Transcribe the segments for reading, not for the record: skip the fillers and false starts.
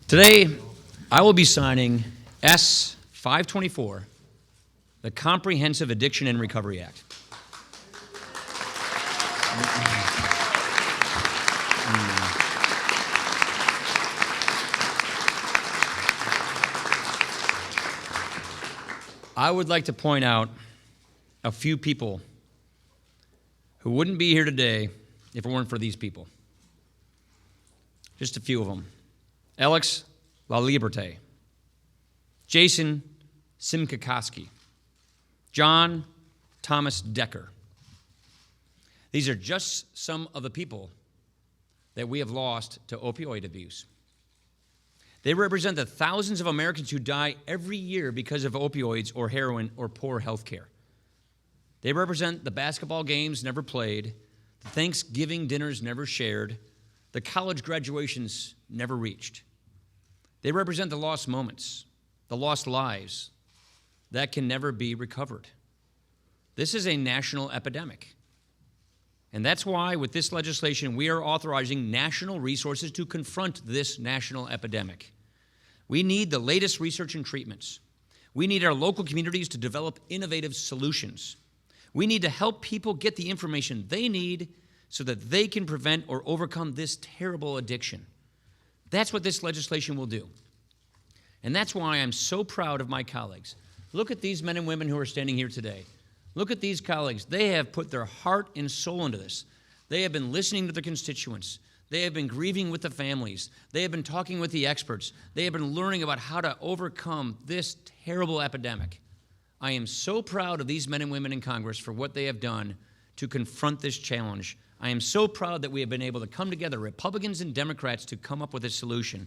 Today, I will be signing S-524, the Comprehensive Addiction and Recovery Act. I would like to point out a few people who wouldn't be here today if it weren't for these people. Just a few of them. Alex LaLiberte, Jason Simkikoski, John Thomas Decker. These are just some of the people that we have lost to opioid abuse. They represent the thousands of Americans who die every year because of opioids or heroin or poor health care. They represent the basketball games never played, the Thanksgiving dinners never shared, the college graduations never reached. They represent the lost moments, the lost lives that can never be recovered. This is a national epidemic. And that's why, with this legislation, we are authorizing national resources to confront this national epidemic. We need the latest research and treatments. We need our local communities to develop innovative solutions. We need to help people get the information they need so that they can prevent or overcome this terrible addiction. That's what this legislation will do. And that's why I'm so proud of my colleagues. Look at these men and women who are standing here today. Look at these colleagues. They have put their heart and soul into this. They have been listening to their constituents. They have been grieving with the families. They have been talking with the experts. They have been learning about how to overcome this terrible epidemic. I am so proud of these men and women in Congress for what they have done to confront this challenge. I am so proud that we have been able to come together, Republicans and Democrats, to come up with a solution.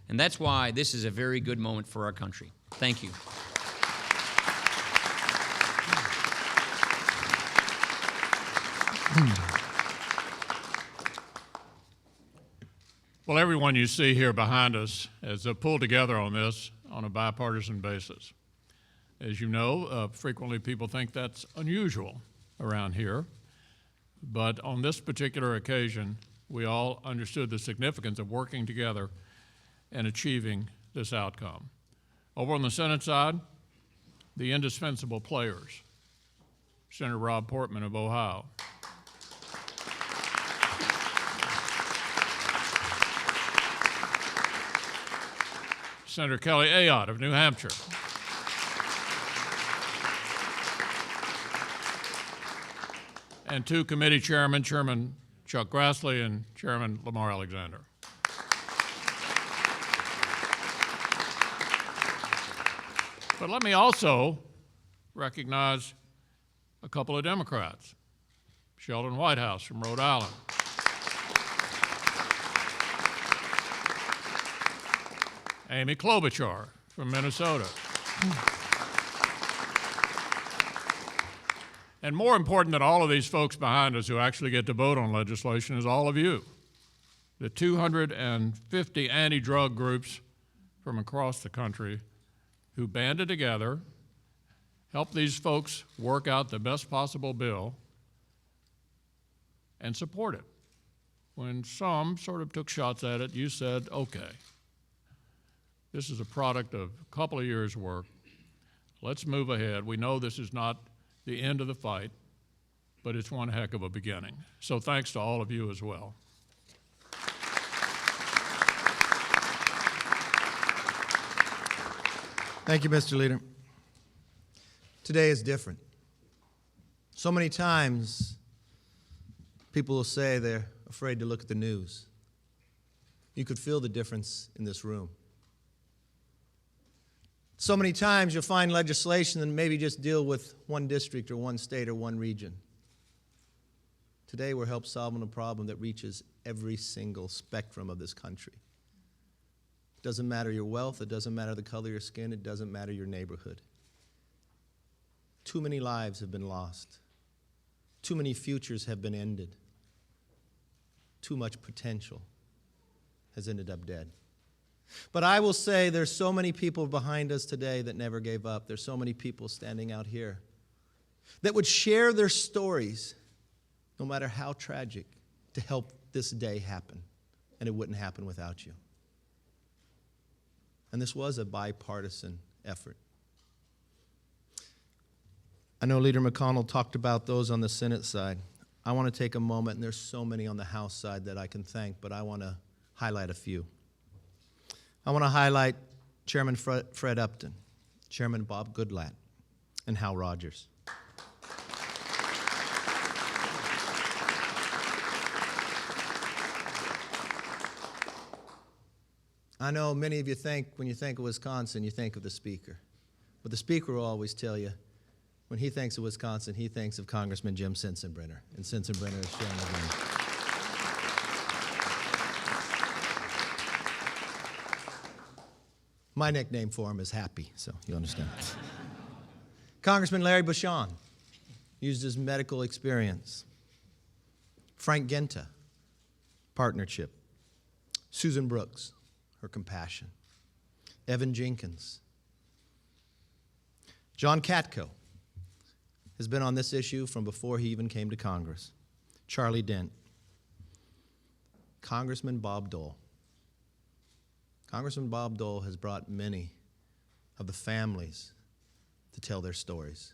And that's why this is a very good moment for our country. Thank you. Well, everyone you see here behind us has pulled together on this on a bipartisan basis. As you know, frequently people think that's unusual around here. But on this particular occasion, we all understood the significance of working together and achieving this outcome. Over on the Senate side, the indispensable players, Senator Rob Portman of Ohio, Senator Kelly Ayotte of New Hampshire, and two committee chairmen, Chairman Chuck Grassley and Chairman Lamar Alexander. But let me also recognize a couple of Democrats. Sheldon Whitehouse from Rhode Island, Amy Klobuchar from Minnesota. And more important than all of these folks behind us who actually get to vote on legislation is all of you, the 250 anti-drug groups from across the country who banded together, helped these folks work out the best possible bill, and support it. When some sort of took shots at it, you said, okay, this is a product of a couple of years' work. Let's move ahead. We know this is not the end of the fight, but it's one heck of a beginning. So thanks to all of you as well. Thank you, Mr. Leader. Today is different. So many times, people will say they're afraid to look at the news. You could feel the difference in this room. So many times you'll find legislation that maybe just deal with one district or one state or one region. Today we're helping solving a problem that reaches every single spectrum of this country. It doesn't matter your wealth, it doesn't matter the color of your skin, it doesn't matter your neighborhood. Too many lives have been lost. Too many futures have been ended. Too much potential has ended up dead. But I will say there's so many people behind us today that never gave up. There's so many people standing out here that would share their stories, no matter how tragic, to help this day happen. And it wouldn't happen without you. And this was a bipartisan effort. I know Leader McConnell talked about those on the Senate side. I want to take a moment, and there's so many on the House side that I can thank, but I want to highlight a few. I want to highlight Chairman Fred Upton, Chairman Bob Goodlatte, and Hal Rogers. I know many of you think, when you think of Wisconsin, you think of the Speaker. But the Speaker will always tell you, when he thinks of Wisconsin, he thinks of Congressman Jim Sensenbrenner. And Sensenbrenner is sharing his name. My nickname for him is Happy, so you understand. Congressman Larry Bucshon used his medical experience. Frank Genta, partnership. Susan Brooks, her compassion. Evan Jenkins. John Katko has been on this issue from before he even came to Congress. Charlie Dent. Congressman Bob Dole. Congressman Bob Dole has brought many of the families to tell their stories.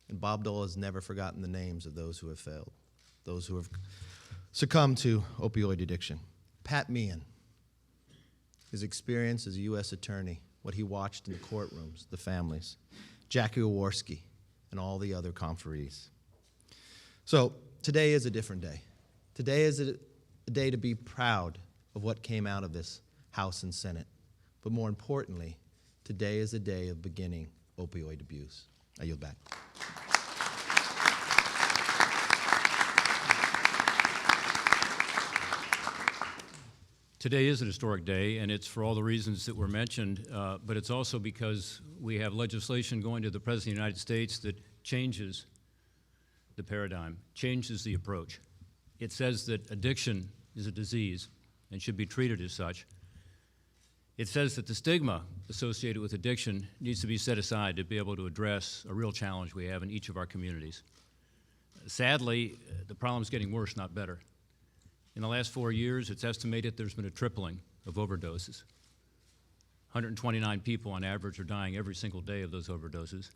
And Bob Dole has never forgotten the names of those who have failed, those who have succumbed to opioid addiction. Pat Meehan, his experience as a U.S. attorney, what he watched in the courtrooms, the families. Jackie Oworski, and all the other conferees. So today is a different day. Today is a day to be proud of what came out of this House and Senate. But more importantly, today is a day of beginning opioid abuse. I yield back. Today is an historic day, and it's for all the reasons that were mentioned, but it's also because we have legislation going to the President of the United States that changes the paradigm, changes the approach. It says that addiction is a disease and should be treated as such. It says that the stigma associated with addiction needs to be set aside to be able to address a real challenge we have in each of our communities. Sadly, the problem's getting worse, not better. In the last 4 years, it's estimated there's been a tripling of overdoses. 129 people on average are dying every single day of those overdoses.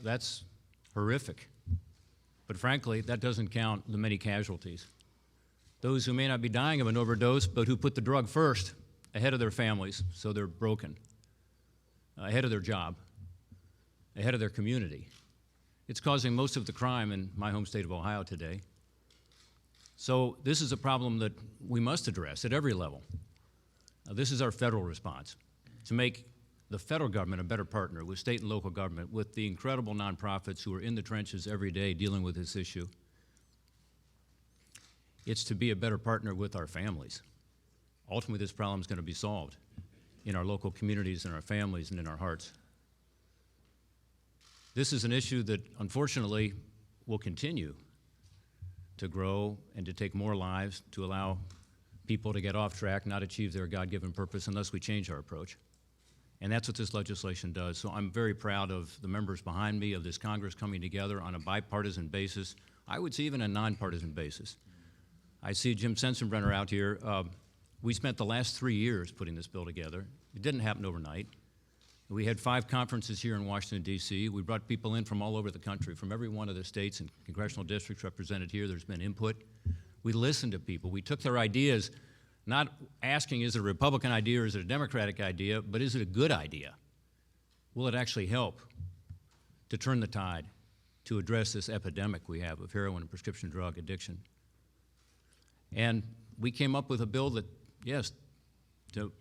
That's horrific. But frankly, that doesn't count the many casualties. Those who may not be dying of an overdose, but who put the drug first, ahead of their families, so they're broken, ahead of their job, ahead of their community. It's causing most of the crime in my home state of Ohio today. So this is a problem that we must address at every level. This is our federal response, to make the federal government a better partner with state and local government, with the incredible nonprofits who are in the trenches every day dealing with this issue. It's to be a better partner with our families. Ultimately, this problem is going to be solved in our local communities, in our families, and in our hearts. This is an issue that, unfortunately, will continue to grow and to take more lives, to allow people to get off track, not achieve their God-given purpose unless we change our approach. And that's what this legislation does. So I'm very proud of the members behind me, of this Congress coming together on a bipartisan basis, I would say even a nonpartisan basis. I see Jim Sensenbrenner out here. We spent the last 3 years putting this bill together. It didn't happen overnight. We had 5 conferences here in Washington, D.C. We brought people in from all over the country, from every one of the states and congressional districts represented here. There's been input. We listened to people. We took their ideas, not asking, is it a Republican idea or is it a Democratic idea, but is it a good idea? Will it actually help to turn the tide, to address this epidemic we have of heroin and prescription drug addiction? And we came up with a bill that, yes, to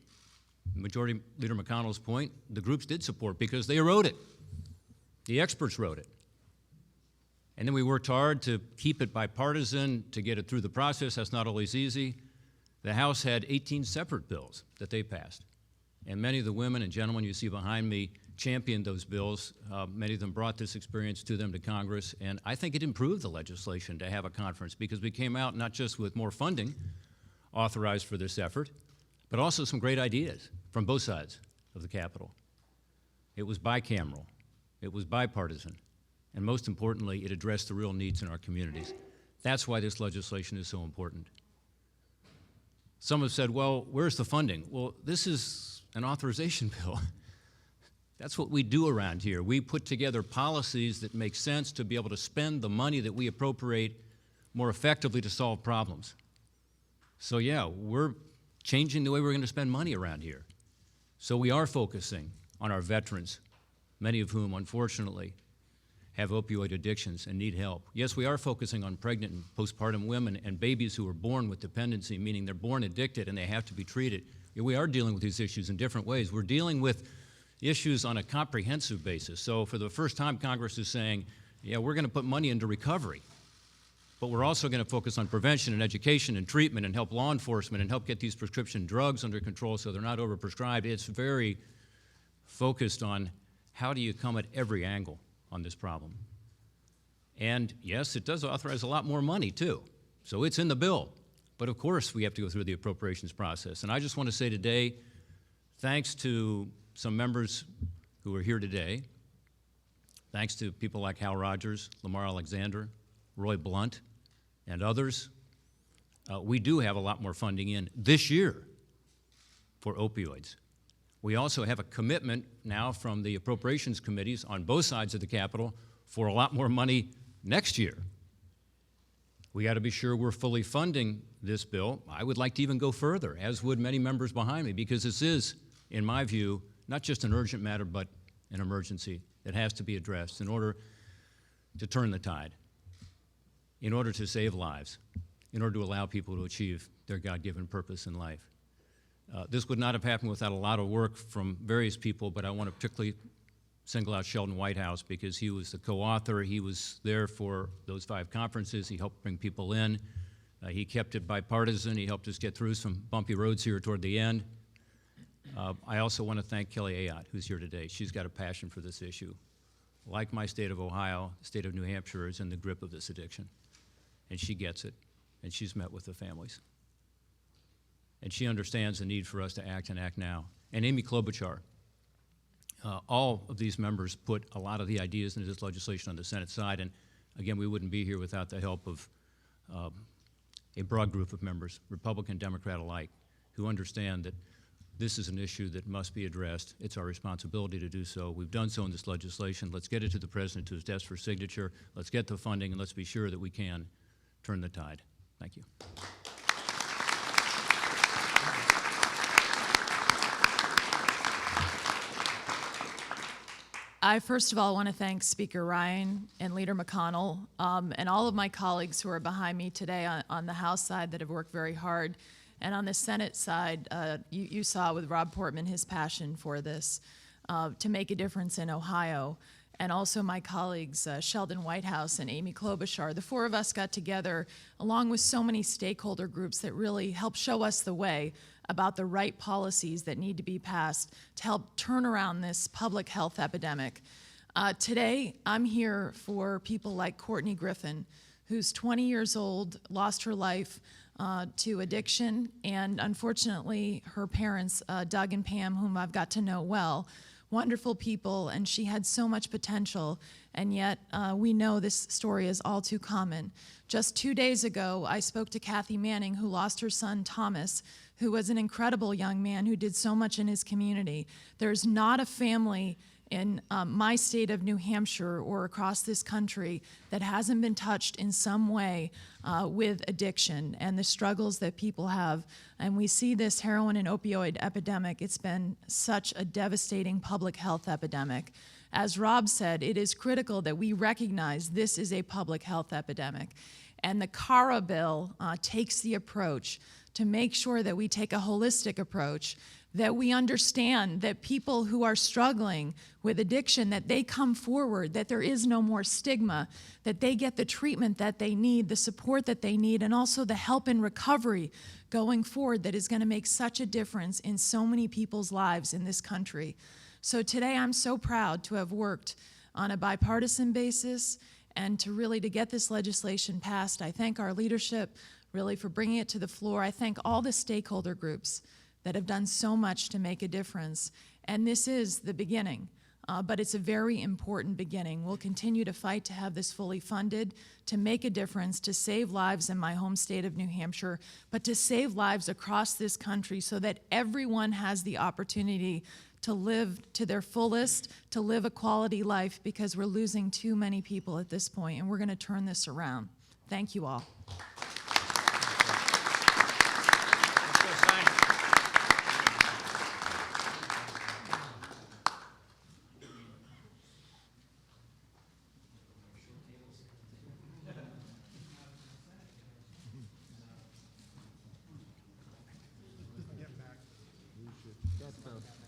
Majority Leader McConnell's point, the groups did support because they wrote it. The experts wrote it. And then we worked hard to keep it bipartisan, to get it through the process. That's not always easy. The House had 18 separate bills that they passed. And many of the women and gentlemen you see behind me championed those bills. Many of them brought this experience to them to Congress. And I think it improved the legislation to have a conference because we came out not just with more funding authorized for this effort, but also some great ideas from both sides of the Capitol. It was bicameral, it was bipartisan, and most importantly, it addressed the real needs in our communities. That's why this legislation is so important. Some have said, well, where's the funding? Well, this is an authorization bill. That's what we do around here. We put together policies that make sense to be able to spend the money that we appropriate more effectively to solve problems. So yeah, we're changing the way we're going to spend money around here. So we are focusing on our veterans, many of whom, unfortunately, have opioid addictions and need help. Yes, we are focusing on pregnant and postpartum women and babies who are born with dependency, meaning they're born addicted and they have to be treated. Yeah, we are dealing with these issues in different ways. We're dealing with issues on a comprehensive basis. So for the first time, Congress is saying, yeah, we're going to put money into recovery, but we're also going to focus on prevention and education and treatment and help law enforcement and help get these prescription drugs under control so they're not overprescribed. It's very focused on how do you come at every angle on this problem. And yes, it does authorize a lot more money too. So it's in the bill. But of course we have to go through the appropriations process. And I just want to say today, thanks to some members who are here today, thanks to people like Hal Rogers, Lamar Alexander, Roy Blunt, and others, we do have a lot more funding in this year for opioids. We also have a commitment now from the appropriations committees on both sides of the Capitol for a lot more money next year. We got to be sure we're fully funding this bill. I would like to even go further, as would many members behind me, because this is, in my view, not just an urgent matter, but an emergency that has to be addressed in order to turn the tide, in order to save lives, in order to allow people to achieve their God-given purpose in life. This would not have happened without a lot of work from various people, but I want to particularly single out Sheldon Whitehouse because he was the co-author. He was there for those 5 conferences. He helped bring people in. He kept it bipartisan. He helped us get through some bumpy roads here toward the end. I also want to thank Kelly Ayotte, who's here today. She's got a passion for this issue. Like my state of Ohio, the state of New Hampshire is in the grip of this addiction. And she gets it, and she's met with the families. And she understands the need for us to act and act now. And Amy Klobuchar, all of these members put a lot of the ideas into this legislation on the Senate side, and again, we wouldn't be here without the help of a broad group of members, Republican, Democrat alike, who understand that this is an issue that must be addressed. It's our responsibility to do so. We've done so in this legislation. Let's get it to the President, to his desk for signature. Let's get the funding, and let's be sure that we can turn the tide. Thank you. I first of all want to thank Speaker Ryan and Leader McConnell and all of my colleagues who are behind me today on the House side that have worked very hard. And on the Senate side, you saw with Rob Portman his passion for this to make a difference in Ohio. And also my colleagues, Sheldon Whitehouse and Amy Klobuchar. The 4 of us got together along with so many stakeholder groups that really helped show us the way about the right policies that need to be passed to help turn around this public health epidemic. Today, I'm here for people like Courtney Griffin, who's 20 years old, lost her life to addiction, and unfortunately, her parents, Doug and Pam, whom I've got to know well, wonderful people, and she had so much potential, and yet we know this story is all too common. Just 2 days ago, I spoke to Kathy Manning, who lost her son, Thomas, who was an incredible young man who did so much in his community. There's not a family in my state of New Hampshire or across this country that hasn't been touched in some way with addiction and the struggles that people have. And we see this heroin and opioid epidemic. It's been such a devastating public health epidemic. As Rob said, it is critical that we recognize this is a public health epidemic. And the CARA bill takes the approach to make sure that we take a holistic approach, that we understand that people who are struggling with addiction, that they come forward, that there is no more stigma, that they get the treatment that they need, the support that they need, and also the help in recovery going forward that is going to make such a difference in so many people's lives in this country. So today I'm so proud to have worked on a bipartisan basis and to get this legislation passed. I thank our leadership really for bringing it to the floor. I thank all the stakeholder groups that have done so much to make a difference. And this is the beginning But it's a very important beginning. We'll continue to fight to have this fully funded, to make a difference, to save lives in my home state of New Hampshire, but to save lives across this country so that everyone has the opportunity to live to their fullest, to live a quality life, because we're losing too many people at this point, and we're going to turn this around. Thank you all. That's